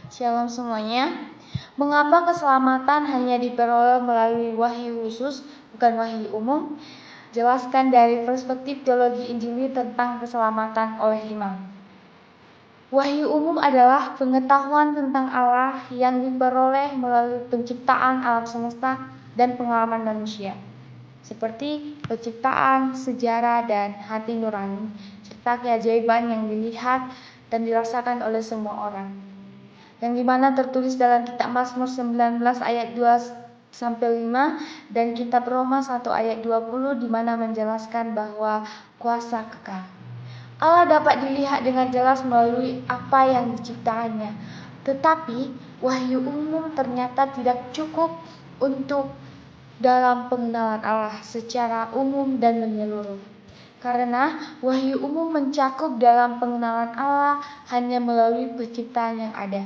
Shalom semuanya. Mengapa keselamatan hanya diperoleh melalui wahyu khusus, bukan wahyu umum? Jelaskan dari perspektif teologi Injili tentang keselamatan oleh imam. Wahyu umum adalah pengetahuan tentang Allah yang diperoleh melalui penciptaan alam semesta dan pengalaman manusia, seperti penciptaan, sejarah, dan hati nurani, serta keajaiban yang dilihat dan dirasakan oleh semua orang. Yang dimana tertulis dalam kitab Mazmur 19 ayat 2-5 dan kitab Roma 1 ayat 20 di mana menjelaskan bahwa kuasa kekal Allah dapat dilihat dengan jelas melalui apa yang diciptakannya. Tetapi wahyu umum ternyata tidak cukup untuk dalam pengenalan Allah secara umum dan menyeluruh. Karena wahyu umum mencakup dalam pengenalan Allah hanya melalui penciptaan yang ada,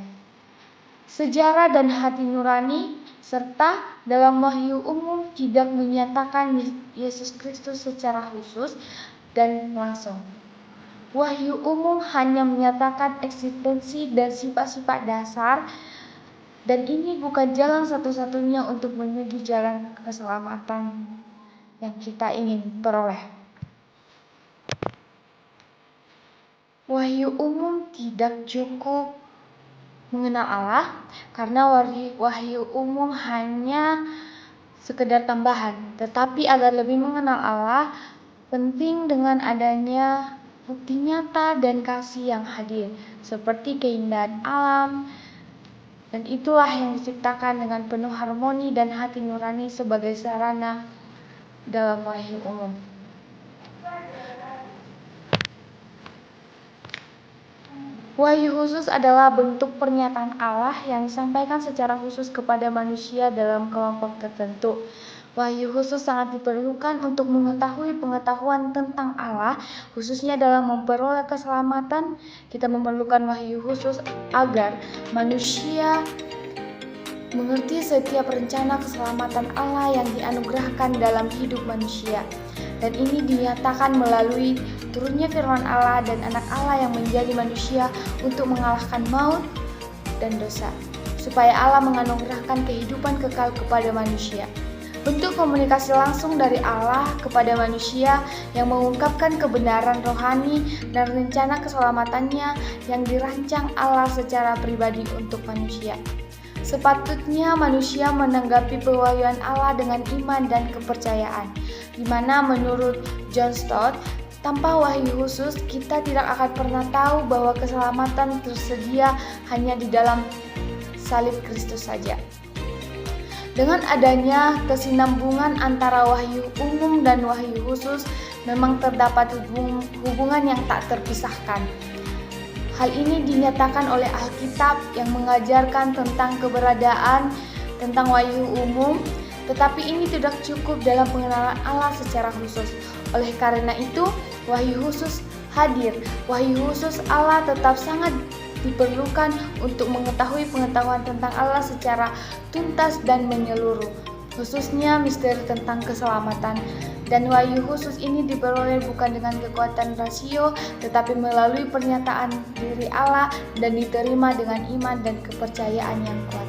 sejarah dan hati nurani, serta dalam wahyu umum tidak menyatakan Yesus Kristus secara khusus dan langsung. Wahyu umum hanya menyatakan eksistensi dan sifat-sifat dasar, dan ini bukan jalan satu-satunya untuk menuju jalan keselamatan yang kita ingin peroleh. Wahyu umum tidak cukup mengenal Allah, karena wahyu umum hanya sekedar tambahan. Tetapi agar lebih mengenal Allah, penting dengan adanya bukti nyata dan kasih yang hadir, seperti keindahan alam, dan itulah yang diciptakan dengan penuh harmoni dan hati nurani sebagai sarana dalam wahyu umum. Wahyu khusus adalah bentuk pernyataan Allah yang disampaikan secara khusus kepada manusia dalam kelompok tertentu. Wahyu khusus sangat diperlukan untuk mengetahui pengetahuan tentang Allah, khususnya dalam memperoleh keselamatan. Kita memerlukan wahyu khusus agar manusia mengerti setiap rencana keselamatan Allah yang dianugerahkan dalam hidup manusia. Dan ini dinyatakan melalui turunnya firman Allah dan anak Allah yang menjadi manusia untuk mengalahkan maut dan dosa, supaya Allah menganugerahkan kehidupan kekal kepada manusia. Bentuk komunikasi langsung dari Allah kepada manusia yang mengungkapkan kebenaran rohani dan rencana keselamatannya yang dirancang Allah secara pribadi untuk manusia. Sepatutnya manusia menanggapi pewahyuan Allah dengan iman dan kepercayaan, di mana menurut John Stott, tanpa wahyu khusus kita tidak akan pernah tahu bahwa keselamatan tersedia hanya di dalam salib Kristus saja. Dengan adanya kesinambungan antara wahyu umum dan wahyu khusus, memang terdapat hubungan yang tak terpisahkan. Hal ini dinyatakan oleh Alkitab yang mengajarkan tentang keberadaan tentang wahyu umum, tetapi ini tidak cukup dalam pengenalan Allah secara khusus. Oleh karena itu, wahyu khusus hadir. Wahyu khusus Allah tetap sangat diperlukan untuk mengetahui pengetahuan tentang Allah secara tuntas dan menyeluruh, khususnya misteri tentang keselamatan. Dan wahyu khusus ini diperoleh bukan dengan kekuatan rasio, tetapi melalui pernyataan diri Allah dan diterima dengan iman dan kepercayaan yang kuat.